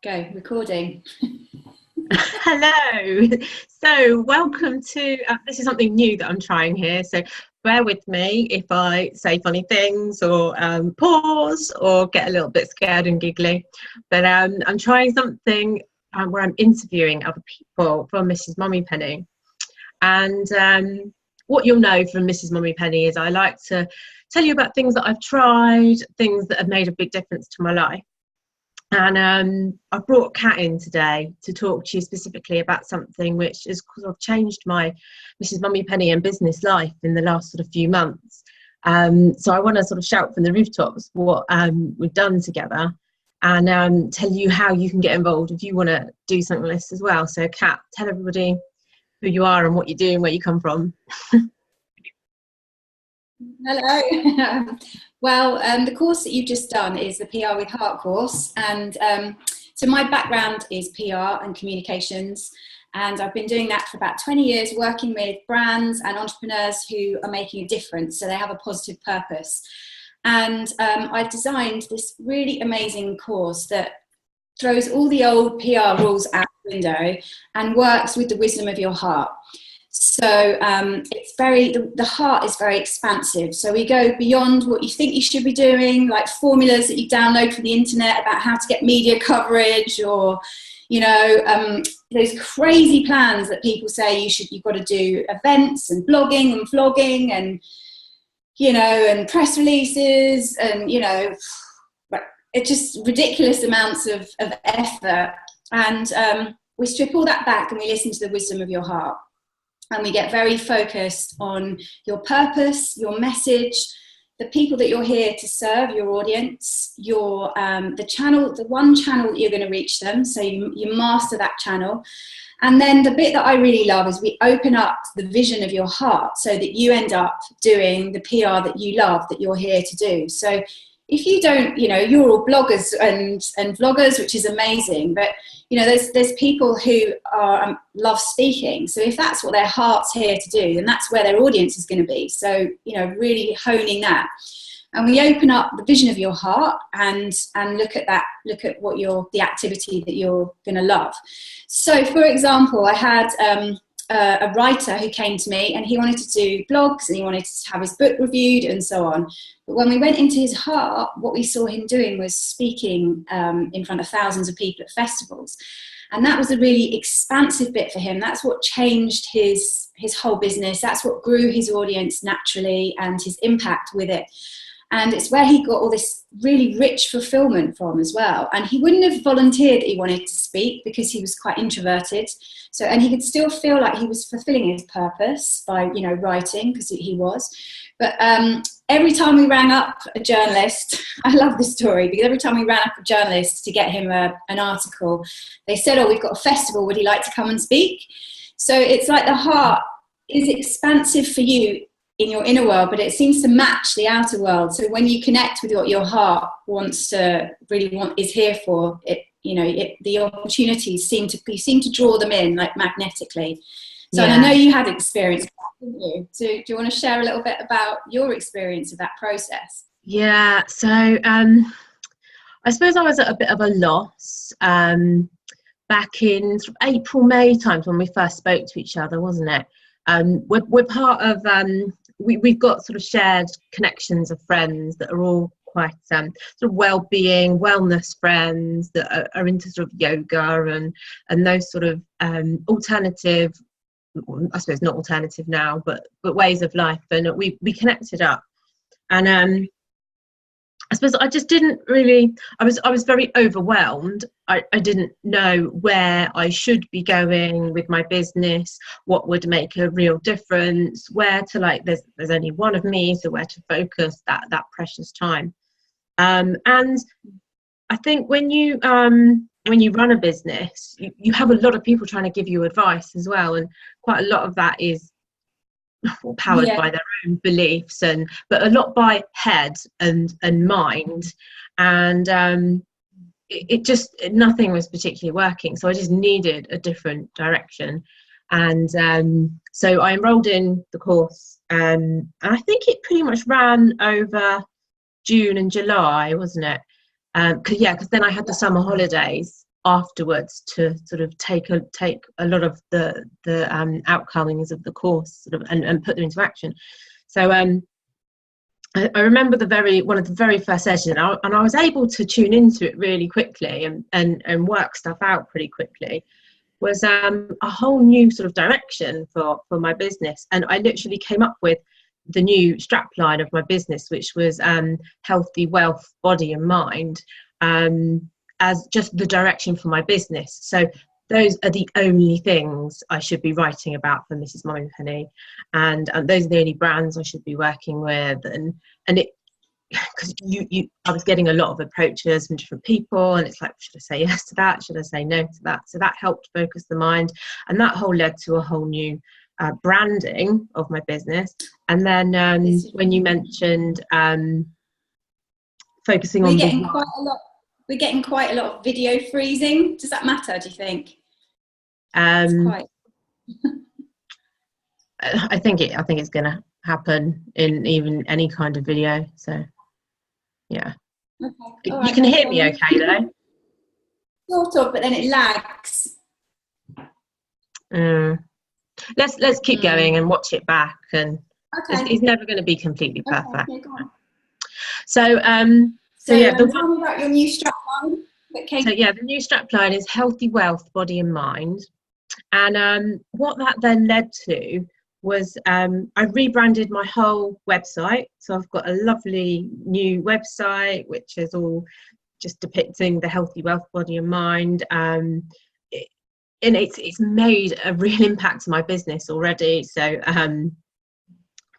Go, recording. Hello. So welcome to, this is something new that I'm trying here. So bear with me if I say funny things or pause or get a little bit scared and giggly. But I'm trying something where I'm interviewing other people from Mrs Mummypenny. And what you'll know from Mrs Mummypenny is I like to tell you about things that I've tried, things that have made a big difference to my life. And I brought Kat in today to talk to you specifically about something which has sort of changed my Mrs Mummypenny and business life in the last sort of few months. So I want to sort of shout from the rooftops what we've done together and tell you how you can get involved if you want to do something like this as well. So Kat, tell everybody who you are and what you do and where you come from. Hello. Well, the course that you've just done is the PR with Heart course, and so my background is PR and communications, and I've been doing that for about 20 years, working with brands and entrepreneurs who are making a difference, so they have a positive purpose. And I've designed this really amazing course that throws all the old PR rules out the window and works with the wisdom of your heart. So it's the heart is very expansive. So we go beyond what you think you should be doing, like formulas that you download from the internet about how to get media coverage, or, you know, those crazy plans that people say you've got to do events and blogging and vlogging and, you know, and press releases and, you know, it's just ridiculous amounts of effort. And we strip all that back and we listen to the wisdom of your heart. And we get very focused on your purpose, your message, the people that you're here to serve, your audience, your the one channel that you're going to reach them. So you master that channel. And then the bit that I really love is we open up the vision of your heart so that you end up doing the PR that you love, that you're here to do. So if you don't, you know, you're all bloggers and vloggers, which is amazing, but you know, there's people who are love speaking. So if that's what their heart's here to do, then that's where their audience is going to be. So, you know, really honing that. And we open up the vision of your heart and look at that, look at what the activity that you're going to love. So for example, I had a writer who came to me and he wanted to do blogs and he wanted to have his book reviewed and so on. But when we went into his heart, what we saw him doing was speaking in front of thousands of people at festivals. And that was a really expansive bit for him. That's what changed his whole business. That's what grew his audience naturally and his impact with it. And it's where he got all this really rich fulfillment from as well. And he wouldn't have volunteered that he wanted to speak because he was quite introverted. So, and he could still feel like he was fulfilling his purpose by, you know, writing, because he was. But every time we rang up a journalist, I love this story, because every time we rang up a journalist to get him an article, they said, oh, we've got a festival, would he like to come and speak? So it's like the heart is expansive for you in your inner world, but it seems to match the outer world. So when you connect with what your heart is here for, it, you know, the opportunities you seem to draw them in like magnetically. So yeah. And I know you had experience, didn't you? So do you want to share a little bit about your experience of that process? Yeah, so I suppose I was at a bit of a loss back in sort of April, May times when we first spoke to each other, wasn't it? We're part of we've got sort of shared connections of friends that are all quite sort of well-being, wellness friends that are into sort of yoga and those sort of alternative, I suppose not alternative now, but ways of life. And we connected up, and I suppose I just didn't really, I was very overwhelmed. I didn't know where I should be going with my business, what would make a real difference, where to, like, there's only one of me, so where to focus that precious time. And I think when you run a business, you have a lot of people trying to give you advice as well, and quite a lot of that is powered by their own beliefs, but a lot by head and mind, and it just, nothing was particularly working, so I just needed a different direction. And so I enrolled in the course, and I think it pretty much ran over June and July, wasn't it? Because then I had the summer holidays, afterwards to sort of take a lot of the outcomings of the course sort of and put them into action. So I remember one of the very first sessions, and I was able to tune into it really quickly and work stuff out pretty quickly. Was a whole new sort of direction for my business, and I literally came up with the new strapline of my business, which was healthy wealth, body and mind, as just the direction for my business. So those are the only things I should be writing about for Mrs Mummypenny, and those are the only brands I should be working with, and it, because I was getting a lot of approaches from different people, and it's like, should I say yes to that, should I say no to that? So that helped focus the mind, and that whole led to a whole new branding of my business. And then when you mentioned focusing on we're getting quite a lot of video freezing. Does that matter, do you think? I think it's gonna happen in even any kind of video, so yeah. Okay. You Right, can hear me okay though? Sort of, but then it lags. Let's keep going and watch it back, and okay. it's never going to be completely perfect. Okay, go on. So yeah, tell me about your new strapline that came. So yeah, the new strapline is healthy wealth, body and mind, and what that then led to was I rebranded my whole website. So I've got a lovely new website which is all just depicting the healthy wealth, body and mind, and it's made a real impact to my business already. So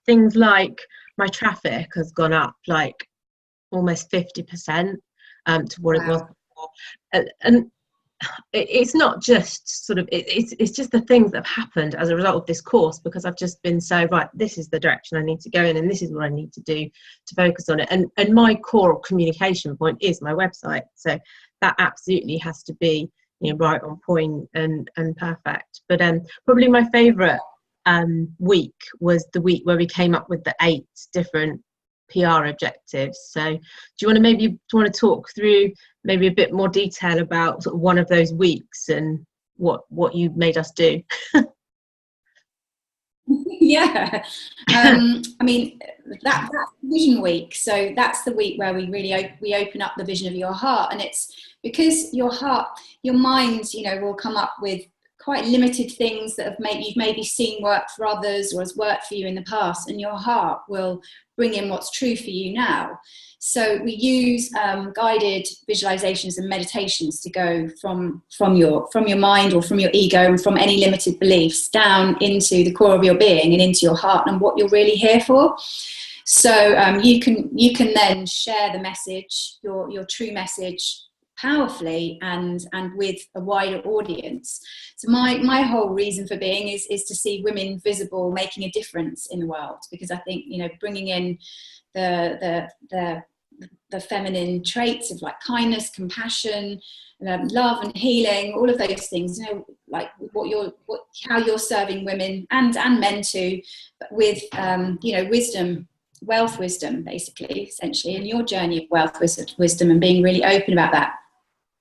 things like my traffic has gone up like almost 50% to what it was before, and it's not just sort of it's just the things that have happened as a result of this course, because I've just been so, right, this is the direction I need to go in, and this is what I need to do to focus on it, and my core communication point is my website, so that absolutely has to be, you know, right on point and perfect. But probably my favorite week was the week where we came up with the 8 different PR objectives. So do you want to talk through maybe a bit more detail about sort of one of those weeks and what you made us do? Yeah, I mean that's vision week. So that's the week where we really we open up the vision of your heart, and it's because your mind, you know, will come up with quite limited things that you've maybe seen work for others or has worked for you in the past, and your heart will bring in what's true for you now. So we use guided visualizations and meditations to go from your mind or from your ego and from any limited beliefs down into the core of your being and into your heart and what you're really here for. So you can then share the message, your true message, powerfully and with a wider audience. So my whole reason for being is to see women visible, making a difference in the world, because I think, you know, bringing in the feminine traits of like kindness, compassion, love and healing, all of those things, you know, like how you're serving women and men too, but with you know, wealth wisdom basically, essentially, in your journey of wealth wisdom and being really open about that.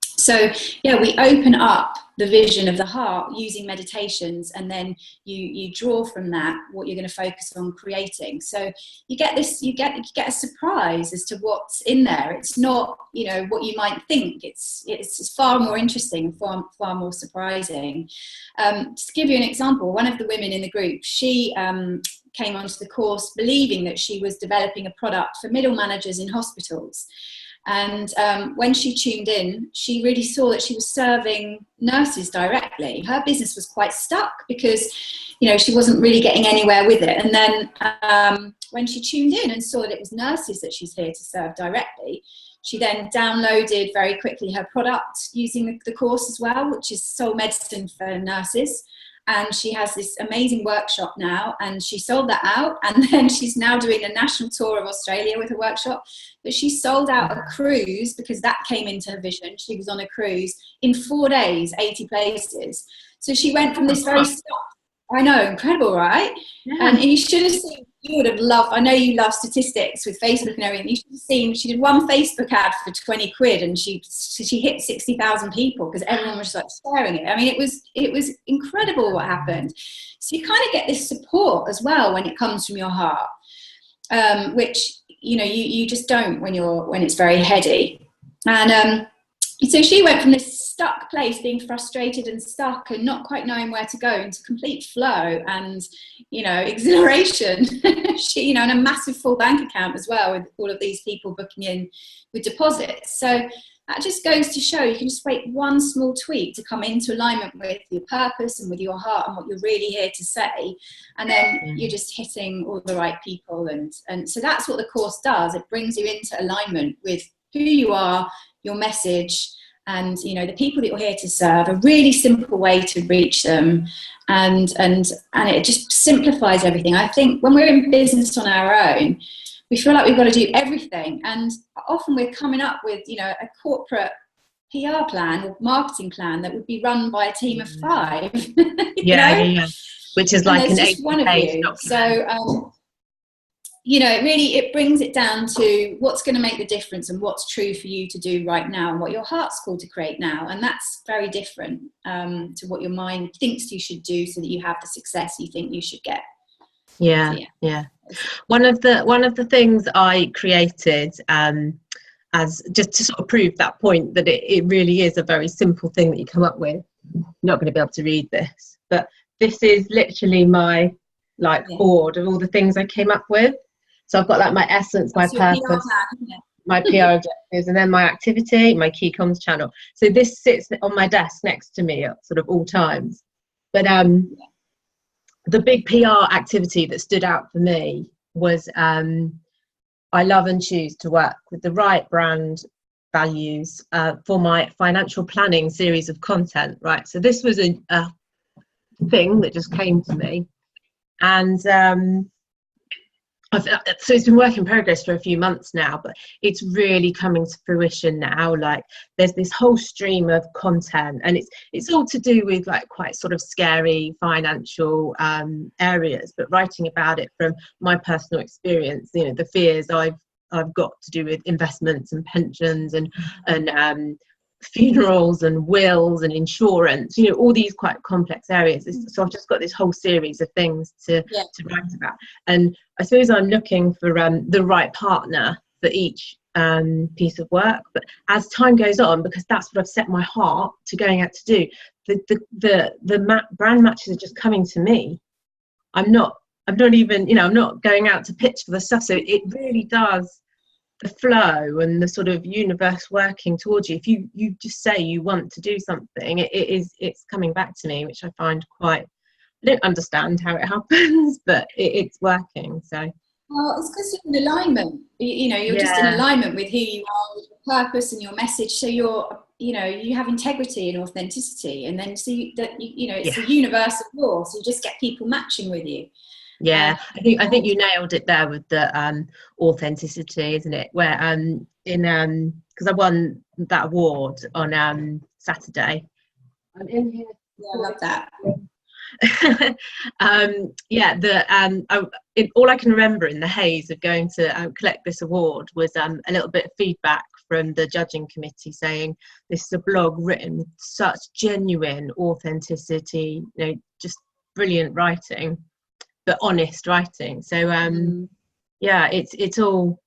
So yeah, we open up the vision of the heart using meditations, and then you draw from that what you're going to focus on creating. So you get a surprise as to what's in there. It's not, you know, what you might think. It's far more interesting, far more surprising. Just to give you an example, one of the women in the group, she came onto the course believing that she was developing a product for middle managers in hospitals. And when she tuned in, she really saw that she was serving nurses directly. Her business was quite stuck because, you know, she wasn't really getting anywhere with it. And then when she tuned in and saw that it was nurses that she's here to serve directly, she then downloaded very quickly her product using the course as well, which is Soul Medicine for Nurses. And she has this amazing workshop now, and she sold that out, and then she's now doing a national tour of Australia with her workshop. But she sold out a cruise because that came into her vision. She was on a cruise in 4 days, 80 places. So she went from this very stuck, I know, incredible, right? Yeah. And you should have seen you would have loved, I know you love statistics with Facebook and everything. You should have seen, she did one Facebook ad for 20 quid and she hit 60,000 people because everyone was like sharing it. I mean, it was incredible what happened. So you kind of get this support as well when it comes from your heart, which, you know, you just don't when it's very heady. And so she went from this stuck place, being frustrated and stuck and not quite knowing where to go, into complete flow and, you know, exhilaration. She, you know, and a massive full bank account as well, with all of these people booking in with deposits. So that just goes to show you can just wait one small tweak to come into alignment with your purpose and with your heart and what you're really here to say. And then you're just hitting all the right people. And so that's what the course does. It brings you into alignment with who you are, your message, and, you know, the people that you're here to serve. A really simple way to reach them, and it just simplifies everything. I think when we're in business on our own, we feel like we've got to do everything, and often we're coming up with, you know, a corporate PR plan or marketing plan that would be run by a team of 5. Yeah, which is like an 8-page document. So you know, it brings it down to what's going to make the difference and what's true for you to do right now and what your heart's called to create now. And that's very different to what your mind thinks you should do so that you have the success you think you should get. Yeah. One of the things I created as just to sort of prove that point, that it really is a very simple thing that you come up with. You're not going to be able to read this, but this is literally my board of all the things I came up with. So I've got like my essence, my purpose, my PR objectives, and then my activity, my key comms channel. So this sits on my desk next to me at sort of all times. But the big PR activity that stood out for me was I love and choose to work with the right brand values for my financial planning series of content, right? So this was a thing that just came to me. And so it's been work in progress for a few months now, but it's really coming to fruition now. Like, there's this whole stream of content, and it's all to do with like quite sort of scary financial areas, but writing about it from my personal experience, you know, the fears I've got to do with investments and pensions and funerals and wills and insurance, you know, all these quite complex areas. So I've just got this whole series of things to write about, and I suppose I'm looking for the right partner for each piece of work. But as time goes on, because that's what I've set my heart to going out to do, the brand matches are just coming to me. I'm not even, you know, I'm not going out to pitch for the stuff. So it really does, the flow and the sort of universe working towards you. If you just say you want to do something, it's coming back to me, which I find quite, I don't understand how it happens, but it's working. So well, it's because you're in alignment, you know, you're just in alignment with who you are, with your purpose and your message. So you're, you know, you have integrity and authenticity, and then so you know, it's a universal law, so you just get people matching with you. Yeah, I think you nailed it there with the authenticity, isn't it? Where because I won that award on Saturday. I'm in here. Yeah, I love that. All I can remember in the haze of going to collect this award was a little bit of feedback from the judging committee saying this is a blog written with such genuine authenticity, you know, just brilliant writing, but honest writing. So it's all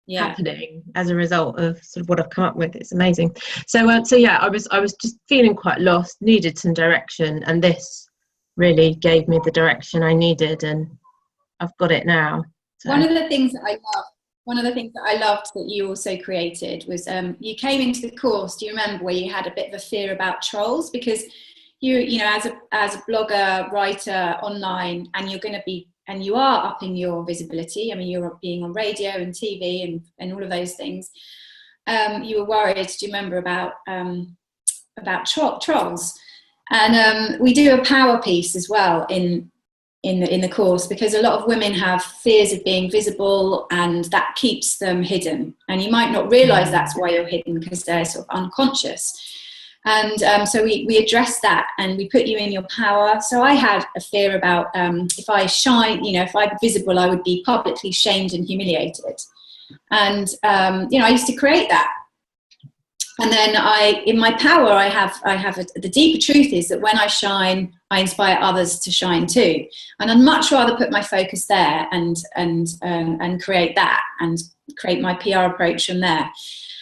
happening as a result of sort of what I've come up with. It's amazing. So I was just feeling quite lost, needed some direction, and this really gave me the direction I needed, and I've got it now. So. One of the things that I loved that you also created was you came into the course, do you remember, where you had a bit of a fear about trolls, because you know, as a blogger, writer online, and you're going to be, and you are upping your visibility. I mean, you're being on radio and TV and all of those things. You were worried, do you remember, about trolls? And we do a power piece as well in the course, because a lot of women have fears of being visible, and that keeps them hidden. And you might not realise that's why you're hidden, because they're sort of unconscious. And so we address that, and we put you in your power. So I had a fear about if I shine, if I'm visible, I would be publicly shamed and humiliated. And I used to create that. And then in my power, the deeper truth is that when I shine, I inspire others to shine too. And I'd much rather put my focus there and create that, and create my PR approach from there.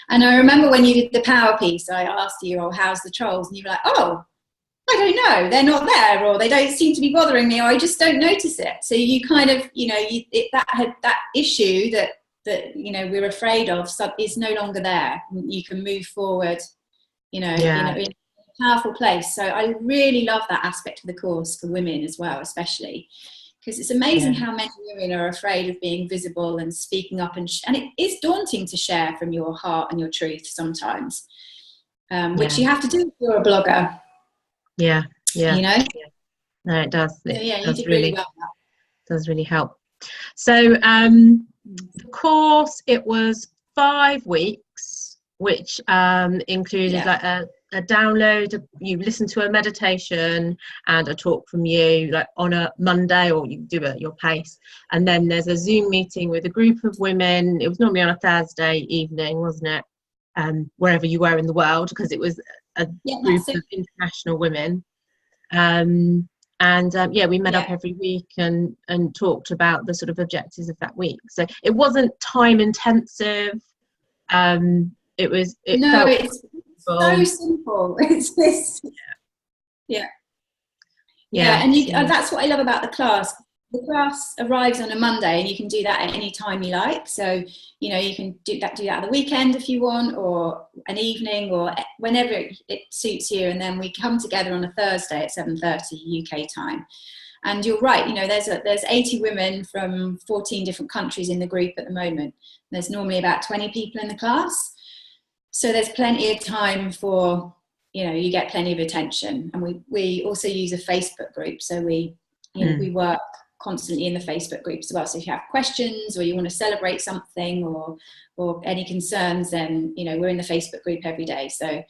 And I remember when you did the power piece, I asked you, "Oh, how's the trolls?" And you were like, "Oh, I don't know, they're not there, or they don't seem to be bothering me, or I just don't notice it." So you kind of, that issue that we're afraid of is no longer there. You can move forward, in a powerful place. So I really love that aspect of the course for women as well, especially because it's amazing how many women are afraid of being visible and speaking up, and it is daunting to share from your heart and your truth sometimes, which you have to do if you're a blogger. Yeah. No, it does. You did really well. Does really help. So the course, it was 5 weeks, which included like a download. You listen to a meditation and a talk from you, like on a Monday, or you do it at your pace. And then there's a Zoom meeting with a group of women. It was normally on a Thursday evening, wasn't it? Wherever you were in the world, because it was a group of international women. We met up every week and talked about the sort of objectives of that week. So it wasn't time intensive. It's so simple. It's this. And that's what I love about the class. The class arrives on a Monday, and you can do that at any time you like. So, you can do that at the weekend if you want, or an evening, or whenever it suits you. And then we come together on a Thursday at 7:30 UK time. And you're right, there's 80 women from 14 different countries in the group at the moment. There's normally about 20 people in the class. So there's plenty of time for, you get plenty of attention. And we also use a Facebook group. So we work constantly in the Facebook group as well. So if you have questions, or you want to celebrate something, or any concerns, then we're in the Facebook group every day. So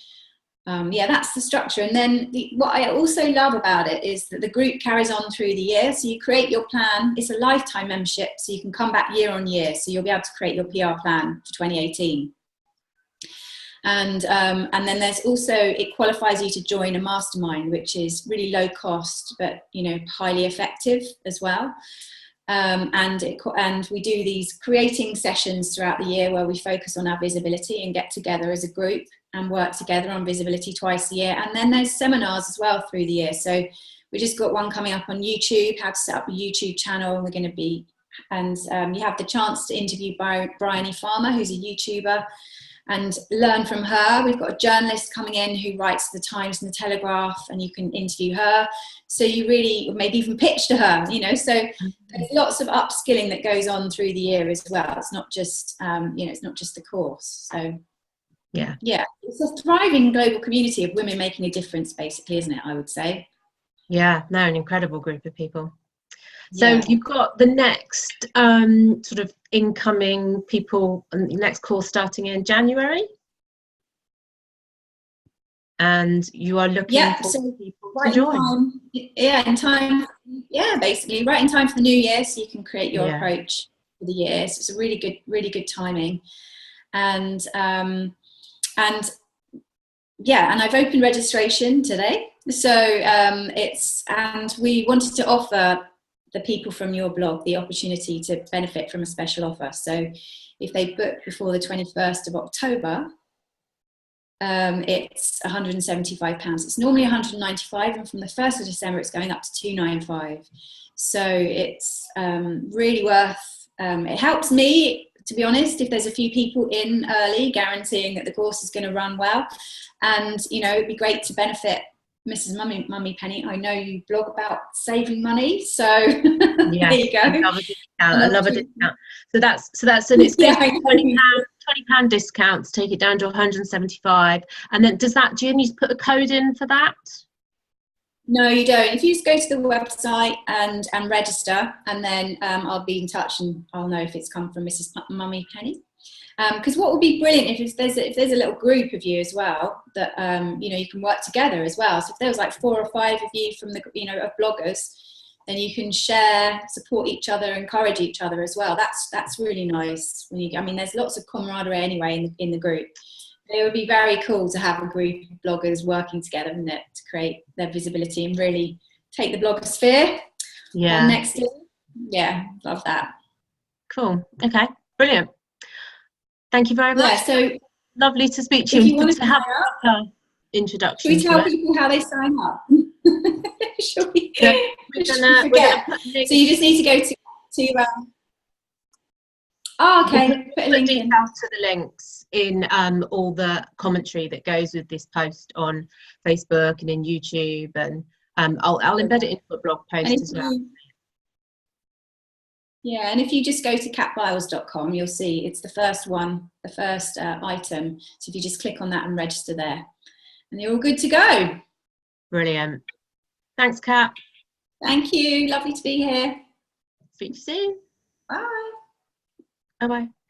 that's the structure. And then what I also love about it is that the group carries on through the year. So you create your plan. It's a lifetime membership, so you can come back year on year. So you'll be able to create your PR plan for 2018. And then there's also, it qualifies you to join a mastermind, which is really low cost, but highly effective as well. And we do these creating sessions throughout the year where we focus on our visibility and get together as a group and work together on visibility twice a year. And then there's seminars as well through the year. So we just got one coming up on YouTube, how to set up a YouTube channel, and we're going to be, and you have the chance to interview Bryony Farmer, who's a YouTuber, and learn from her. We've got a journalist coming in who writes the Times and the Telegraph, and you can interview her. So you really, maybe even pitch to her, so there's lots of upskilling that goes on through the year as well. It's not just, it's not just the course. So yeah, it's a thriving global community of women making a difference, basically, isn't it? I would say. Yeah, no, an incredible group of people. So you've got the next sort of incoming people, next course starting in January, and you are looking for people to join. Basically right in time for the new year, so you can create your approach for the year. So it's a really good timing, and I've opened registration today. So and we wanted to offer the people from your blog the opportunity to benefit from a special offer. So if they book before the 21st of October, it's £175. It's normally £195, and from the 1st of December it's going up to £295. So it's really worth, it helps me, to be honest, if there's a few people in early, guaranteeing that the course is going to run well. And it'd be great to benefit Mrs Mummypenny. I know you blog about saving money, so there you go. I love a discount. So that's an exclusive £20 discount to take it down to 175. And then do you need to put a code in for that? No, you don't. If you just go to the website and register, and then I'll be in touch and I'll know if it's come from Mrs Mummypenny. Because what would be brilliant if there's a little group of you as well that you can work together as well. So if there was like 4 or 5 of you from the of bloggers, then you can share, support each other, encourage each other as well. That's really nice. There's lots of camaraderie anyway in the group. It would be very cool to have a group of bloggers working together, isn't it, to create their visibility and really take the blogosphere next year. Yeah, love that. Cool. Okay, brilliant. Thank you very much. Yeah, so lovely to speak to you. If you want to have an introduction. Should we tell people how they sign up? Shall we? Yeah, forget? So you just need to go to okay. Put details to the links in all the commentary that goes with this post on Facebook and in YouTube, and I'll embed it into a blog post as well. Yeah, and if you just go to katbyles.com, you'll see it's the first one, the first item. So if you just click on that and register there, and you're all good to go. Brilliant. Thanks, Kat. Thank you. Lovely to be here. Speak to you soon. Bye. Bye-bye.